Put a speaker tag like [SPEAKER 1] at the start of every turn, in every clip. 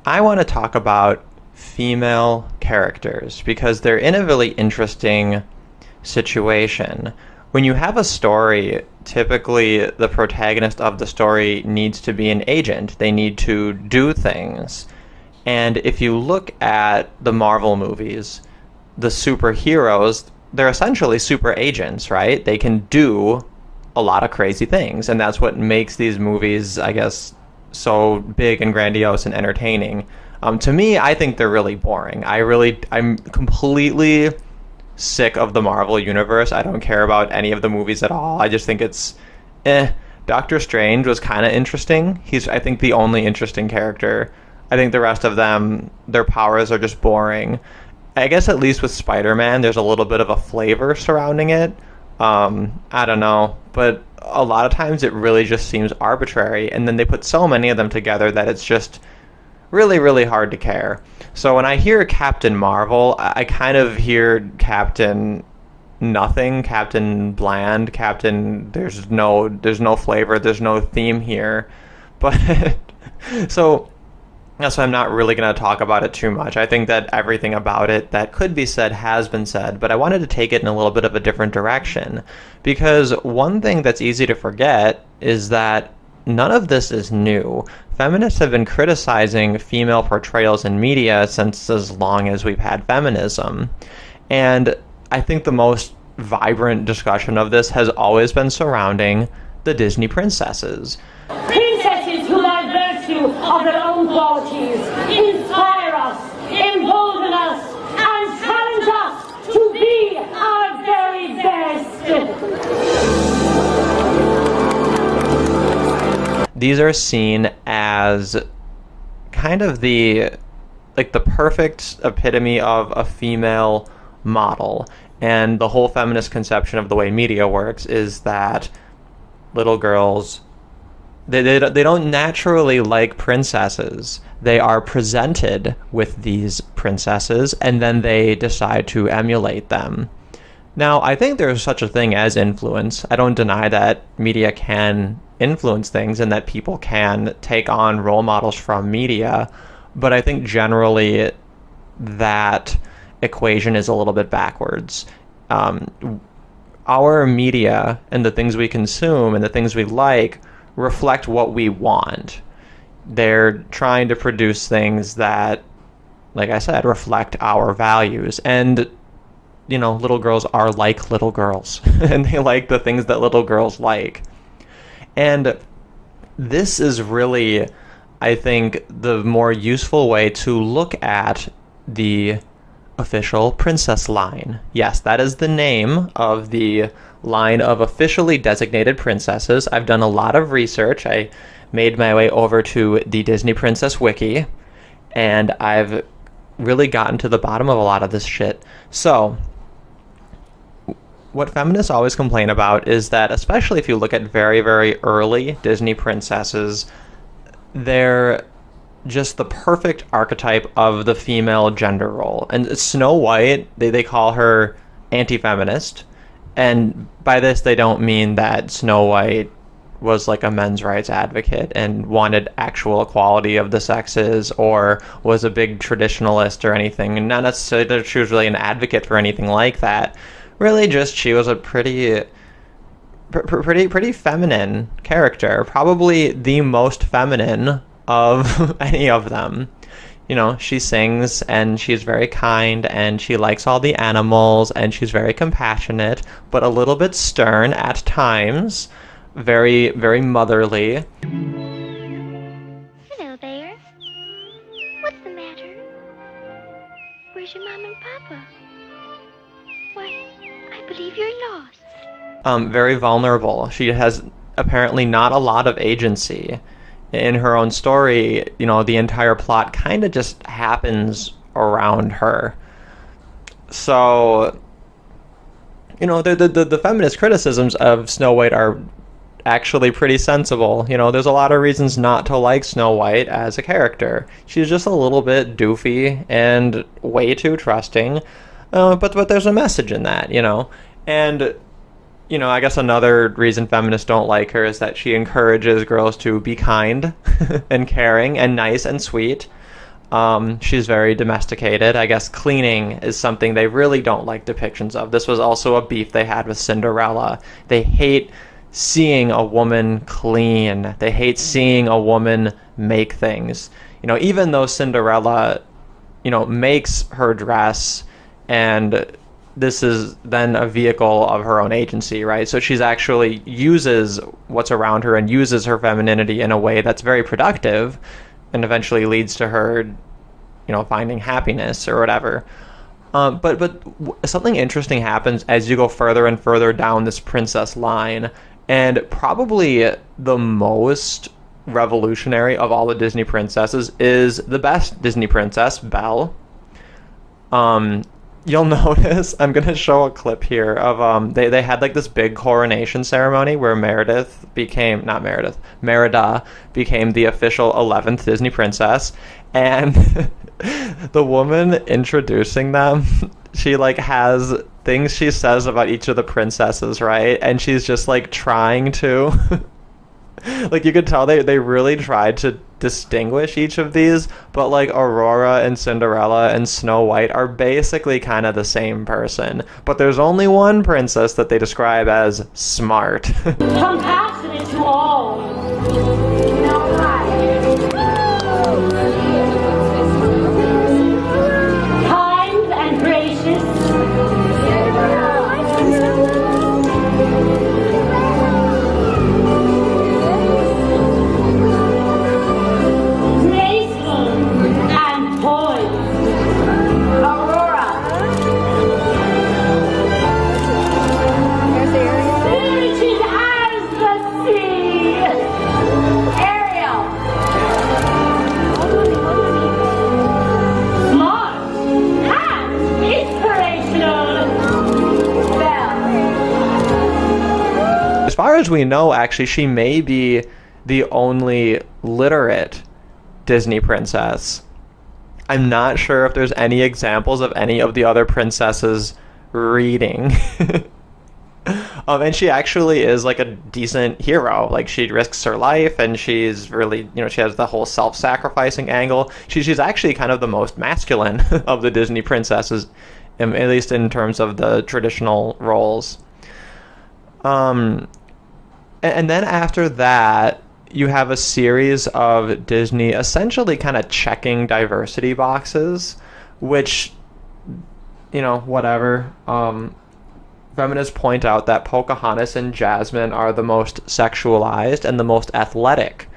[SPEAKER 1] I want to talk about female characters because they're in a really interesting situation. When you have a story, typically the protagonist of the story needs to be an agent. They need to do things. And if you look at the Marvel movies, the superheroes, they're essentially super agents, right? They can do a lot of crazy things, and that's what makes these movies, I guess, so big and grandiose and entertaining. To me, I think they're really boring. I'm completely sick of the Marvel universe. I don't care about any of the movies at all. I just think it's Doctor Strange was kind of interesting. He's, I think, the only interesting character. I think the rest of them, their powers are just boring. I guess at least with Spider-Man, there's a little bit of a flavor surrounding it. I don't know, but a lot of times it really just seems arbitrary, and then they put so many of them together that it's just really, really hard to care. So when I hear Captain Marvel, I kind of hear Captain Nothing, Captain Bland, Captain there's no flavor, there's no theme here. But so I'm not really going to talk about it too much. I think that everything about it that could be said has been said, but I wanted to take it in a little bit of a different direction. Because one thing that's easy to forget is that none of this is new. Feminists have been criticizing female portrayals in media since as long as we've had feminism. And I think the most vibrant discussion of this has always been surrounding the Disney princesses.
[SPEAKER 2] Princesses who by virtue of their own qualities inspire us, embolden us, and challenge us to be our very best.
[SPEAKER 1] These are seen as kind of the perfect epitome of a female model. And the whole feminist conception of the way media works is that little girls, they don't naturally like princesses. They are presented with these princesses, and then they decide to emulate them. Now, I think there's such a thing as influence. I don't deny that media can influence things and that people can take on role models from media, but I think generally that equation is a little bit backwards. Our media and the things we consume and the things we like reflect what we want. They're trying to produce things that, like I said, reflect our values. And, little girls are like little girls, and they like the things that little girls like. And this is really, I think, the more useful way to look at the official princess line. Yes, that is the name of the line of officially designated princesses. I've done a lot of research. I made my way over to the Disney Princess Wiki, and I've really gotten to the bottom of a lot of this shit. So, what feminists always complain about is that, especially if you look at very, very early Disney princesses, they're just the perfect archetype of the female gender role. And Snow White, they call her anti-feminist. And by this, they don't mean that Snow White was like a men's rights advocate and wanted actual equality of the sexes or was a big traditionalist or anything. And not necessarily that she was really an advocate for anything like that. Really just she was a pretty feminine character. Probably the most feminine of any of them. She sings and she's very kind and she likes all the animals and she's very compassionate, but a little bit stern at times. Very, very motherly.
[SPEAKER 3] Hello there. What's the matter? Where's your mom and papa? Why, I believe you're lost.
[SPEAKER 1] Very vulnerable. She has apparently not a lot of agency. In her own story, the entire plot kind of just happens around her. So, the feminist criticisms of Snow White are actually pretty sensible. There's a lot of reasons not to like Snow White as a character. She's just a little bit doofy and way too trusting. But there's a message in that, And I guess another reason feminists don't like her is that she encourages girls to be kind and caring and nice and sweet. She's very domesticated. I guess cleaning is something they really don't like depictions of. This was also a beef they had with Cinderella. They hate seeing a woman clean. They hate seeing a woman make things. Even though Cinderella, makes her dress, and this is then a vehicle of her own agency, right? So she's actually uses what's around her and uses her femininity in a way that's very productive and eventually leads to her, finding happiness or whatever. But something interesting happens as you go further and further down this princess line, and probably the most revolutionary of all the Disney princesses is the best Disney princess, Belle. You'll notice, I'm going to show a clip here of, they had like this big coronation ceremony where Merida became the official 11th Disney princess, and the woman introducing them, she like has things she says about each of the princesses, right? And she's just like trying to like, you could tell they really tried to distinguish each of these, but like Aurora and Cinderella and Snow White are basically kind of the same person, but there's only one princess that they describe as smart.
[SPEAKER 2] Compassionate to all. Kind and gracious.
[SPEAKER 1] As far as we know, actually, she may be the only literate Disney princess. I'm not sure if there's any examples of any of the other princesses reading. And she actually is like a decent hero. Like, she risks her life, and she's really, she has the whole self-sacrificing angle. She's actually kind of the most masculine of the Disney princesses, at least in terms of the traditional roles. And then after that, you have a series of Disney essentially kind of checking diversity boxes, which, whatever. Feminists point out that Pocahontas and Jasmine are the most sexualized and the most athletic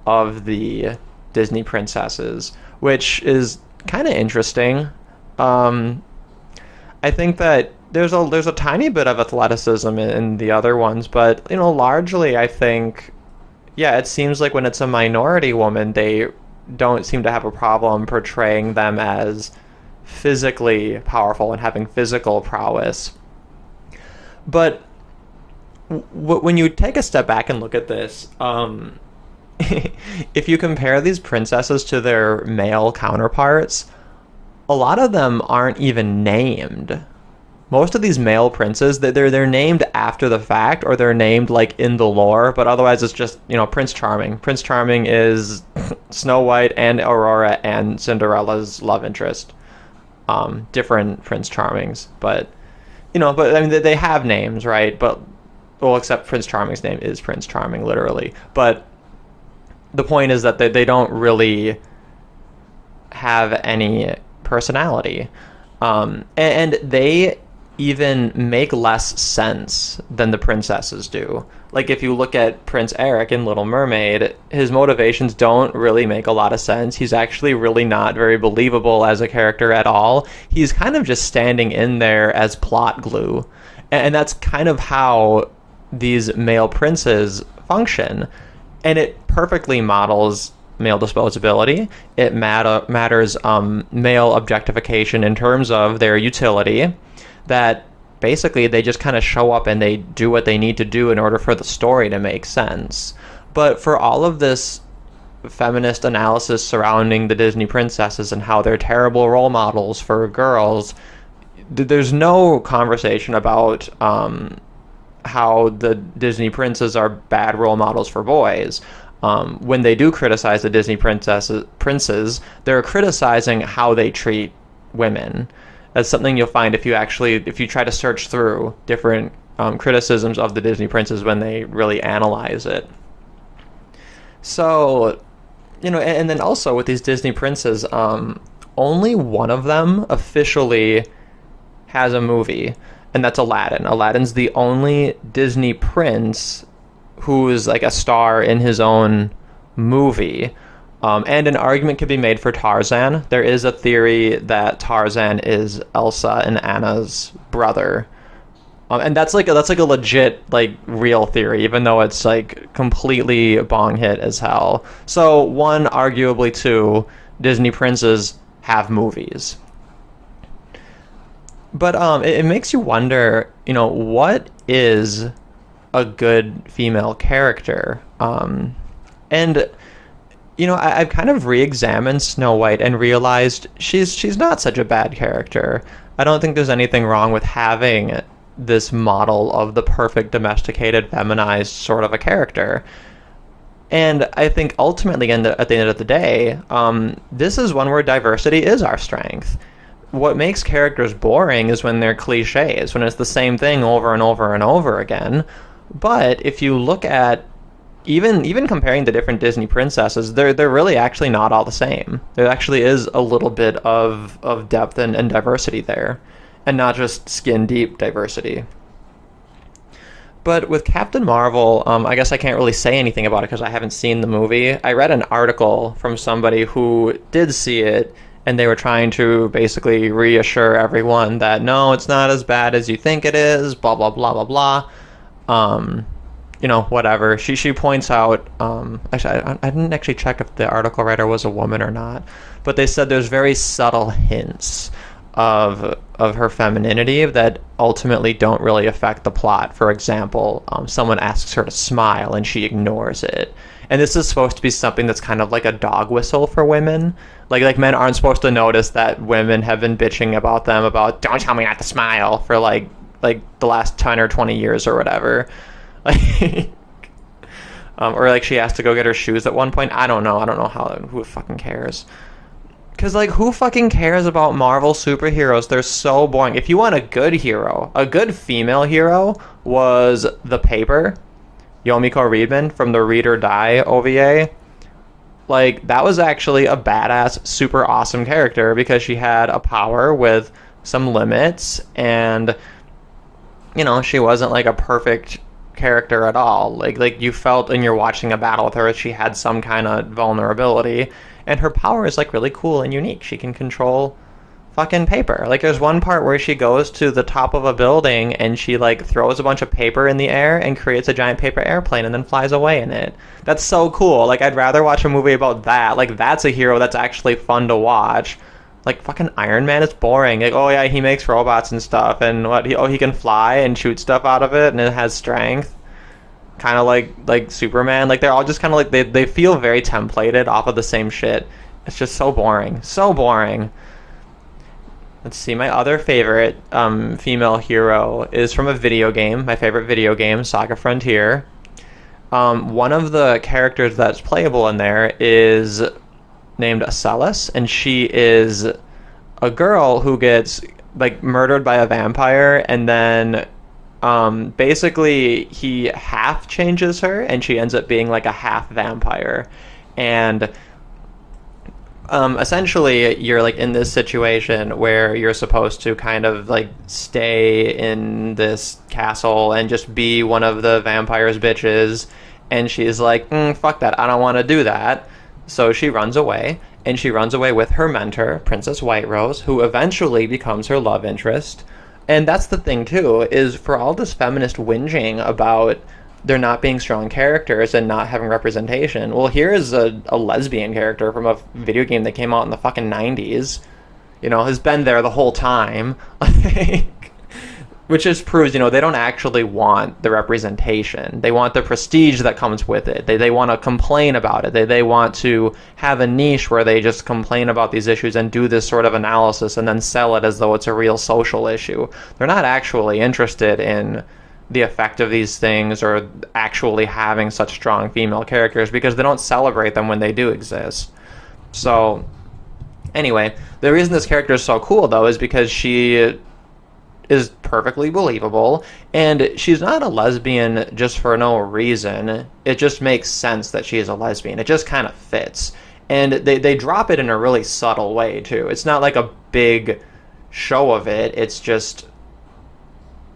[SPEAKER 1] of the Disney princesses, which is kind of interesting. I think that there's a tiny bit of athleticism in the other ones, but largely I think, it seems like when it's a minority woman, they don't seem to have a problem portraying them as physically powerful and having physical prowess. But when you take a step back and look at this, if you compare these princesses to their male counterparts, a lot of them aren't even named. Most of these male princes, they're named after the fact, or they're named like in the lore, but otherwise it's just, Prince Charming. Prince Charming is Snow White and Aurora and Cinderella's love interest. Different Prince Charmings, but I mean, they have names, right? But, well, except Prince Charming's name is Prince Charming, literally. But the point is that they don't really have any personality. And they even make less sense than the princesses do. Like, if you look at Prince Eric in Little Mermaid, his motivations don't really make a lot of sense. He's actually really not very believable as a character at all. He's kind of just standing in there as plot glue. And that's kind of how these male princes function. And it perfectly models male disposability. It matters male objectification in terms of their utility, that basically they just kind of show up and they do what they need to do in order for the story to make sense. But for all of this feminist analysis surrounding the Disney princesses and how they're terrible role models for girls, there's no conversation about how the Disney princes are bad role models for boys. when they do criticize the Disney princes, they're criticizing how they treat women. That's something you'll find if you try to search through different criticisms of the Disney princes when they really analyze it. So, and then also with these Disney princes, only one of them officially has a movie, and that's Aladdin. Aladdin's the only Disney prince who is like a star in his own movie. And an argument could be made for Tarzan. There is a theory that Tarzan is Elsa and Anna's brother. And that's like a legit, like, real theory, even though it's like completely bong hit as hell. So one, arguably two, Disney princes have movies. But it makes you wonder, what is a good female character? And I've kind of re-examined Snow White and realized she's not such a bad character. I don't think there's anything wrong with having this model of the perfect domesticated, feminized sort of a character. And I think ultimately, at the end of the day, this is one where diversity is our strength. What makes characters boring is when they're cliches, when it's the same thing over and over and over again. But if you look at even comparing the different Disney princesses, they're really actually not all the same. There actually is a little bit of depth and diversity there, and not just skin deep diversity. But with Captain Marvel, I guess I can't really say anything about it because I haven't seen the movie. I read an article from somebody who did see it, and they were trying to basically reassure everyone that no, it's not as bad as you think it is, blah, blah, blah, blah, blah. Whatever. She points out, actually, I didn't actually check if the article writer was a woman or not, but they said there's very subtle hints of her femininity that ultimately don't really affect the plot. For example, someone asks her to smile and she ignores it. And this is supposed to be something that's kind of like a dog whistle for women. Like men aren't supposed to notice that women have been bitching about them about don't tell me not to smile for like the last 10 or 20 years or whatever. Or like she has to go get her shoes at one point. I don't know who fucking cares. Because, like, who fucking cares about Marvel superheroes? They're so boring. If you want a good hero, a good female hero was The Paper, Yomiko Reedman from the Read or Die OVA. Like, that was actually a badass, super awesome character because she had a power with some limits and, she wasn't, like, a perfect character at all. Like you felt when you're watching a battle with her, she had some kind of vulnerability. And her power is, like, really cool and unique. She can control fucking paper. Like, there's one part where she goes to the top of a building and she, like, throws a bunch of paper in the air and creates a giant paper airplane and then flies away in it. That's so cool. Like, I'd rather watch a movie about that. Like, that's a hero that's actually fun to watch. Like, fucking Iron Man is boring. Like, oh, yeah, he makes robots and stuff. And he can fly and shoot stuff out of it and it has strength. Kind of like Superman. Like, they're all just kind of like they feel very templated off of the same shit. It's just so boring. Let's see, my other favorite female hero is from a video game. My favorite video game, Saga Frontier. One of the characters that's playable in there is named Acellus, and she is a girl who gets, like, murdered by a vampire, and then basically he half changes her and she ends up being like a half vampire. And essentially you're, like, in this situation where you're supposed to kind of, like, stay in this castle and just be one of the vampire's bitches, and she's like, fuck that, I don't want to do that. So she runs away, and she runs away with her mentor, Princess White Rose, who eventually becomes her love interest. And that's the thing, too, is for all this feminist whinging about there not being strong characters and not having representation, well, here is a lesbian character from a video game that came out in the fucking 90s, has been there the whole time, which just proves, they don't actually want the representation. They want the prestige that comes with it. They want to complain about it. They want to have a niche where they just complain about these issues and do this sort of analysis and then sell it as though it's a real social issue. They're not actually interested in the effect of these things or actually having such strong female characters because they don't celebrate them when they do exist. So anyway, the reason this character is so cool though is because she is perfectly believable, and she's not a lesbian just for no reason. It just makes sense that she is a lesbian. It just kind of fits. And they drop it in a really subtle way too. It's not like a big show of it. It's just,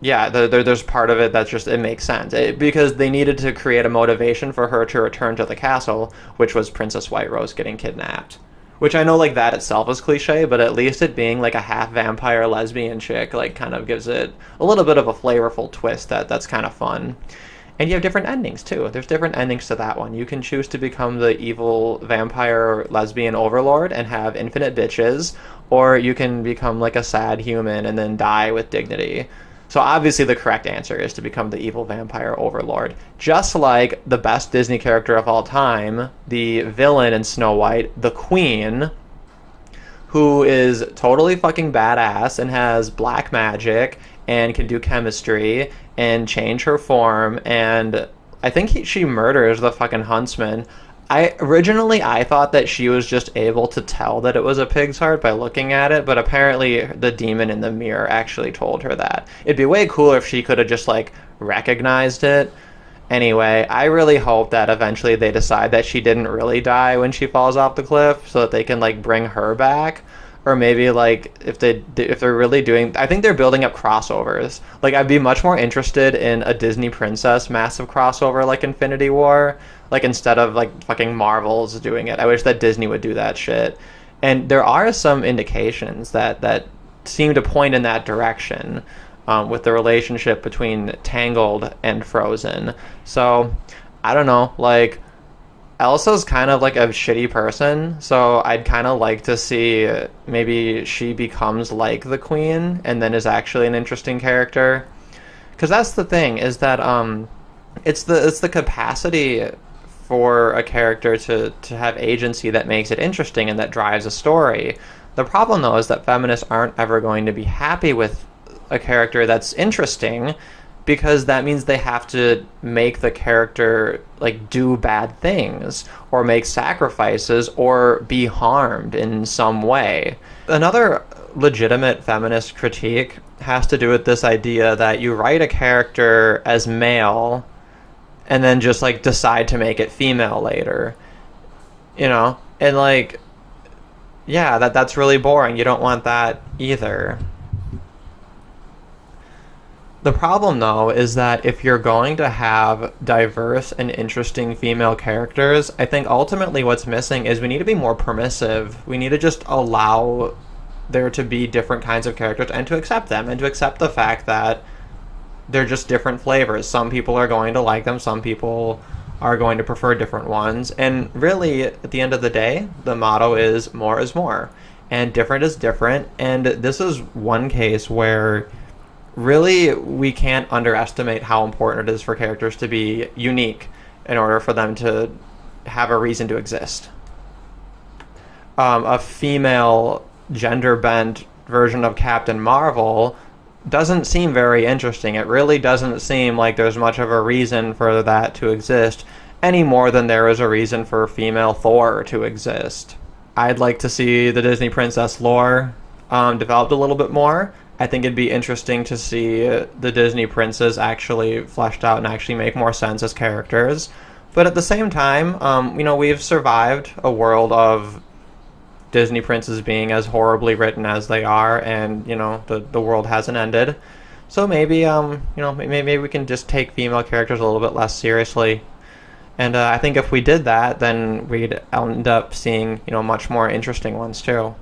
[SPEAKER 1] yeah, there's part of it that's just, it makes sense. Because they needed to create a motivation for her to return to the castle, which was Princess White Rose getting kidnapped. Which I know, like, that itself is cliche, but at least it being, like, a half-vampire lesbian chick, like, kind of gives it a little bit of a flavorful twist that's kind of fun. And you have different endings, too. There's different endings to that one. You can choose to become the evil vampire lesbian overlord and have infinite bitches, or you can become, like, a sad human and then die with dignity. So obviously the correct answer is to become the evil vampire overlord. Just like the best Disney character of all time, the villain in Snow White, the Queen, who is totally fucking badass and has black magic and can do chemistry and change her form, and I think she murders the fucking huntsman. Originally I thought that she was just able to tell that it was a pig's heart by looking at it, but apparently the demon in the mirror actually told her that. It'd be way cooler if she could have just, like, recognized it. Anyway, I really hope that eventually they decide that she didn't really die when she falls off the cliff so that they can, like, bring her back. Or maybe, like, if they're really doing... I think they're building up crossovers. Like, I'd be much more interested in a Disney princess massive crossover like Infinity War. Like, instead of, like, fucking Marvel's doing it. I wish that Disney would do that shit. And there are some indications that seem to point in that direction with the relationship between Tangled and Frozen. So, I don't know, like... Elsa's kind of like a shitty person, so I'd kind of like to see maybe she becomes like the Queen and then is actually an interesting character. Because that's the thing, is that it's the capacity for a character to have agency that makes it interesting and that drives a story. The problem, though, is that feminists aren't ever going to be happy with a character that's interesting, because that means they have to make the character, like, do bad things or make sacrifices or be harmed in some way. Another legitimate feminist critique has to do with this idea that you write a character as male and then just, like, decide to make it female later. You know? And, like, yeah, that's really boring. You don't want that either. The problem, though, is that if you're going to have diverse and interesting female characters, I think ultimately what's missing is we need to be more permissive. We need to just allow there to be different kinds of characters and to accept them and to accept the fact that they're just different flavors. Some people are going to like them, some people are going to prefer different ones. And really, at the end of the day, the motto is more is more. And different is different. And this is one case where really we can't underestimate how important it is for characters to be unique in order for them to have a reason to exist. A female gender-bent version of Captain Marvel doesn't seem very interesting. It really doesn't seem like there's much of a reason for that to exist any more than there is a reason for female Thor to exist. I'd like to see the Disney princess lore developed a little bit more. I think it'd be interesting to see the Disney princes actually fleshed out and actually make more sense as characters. But at the same time, we've survived a world of Disney princes being as horribly written as they are, and, the world hasn't ended. So maybe, maybe we can just take female characters a little bit less seriously. And I think if we did that, then we'd end up seeing, much more interesting ones too.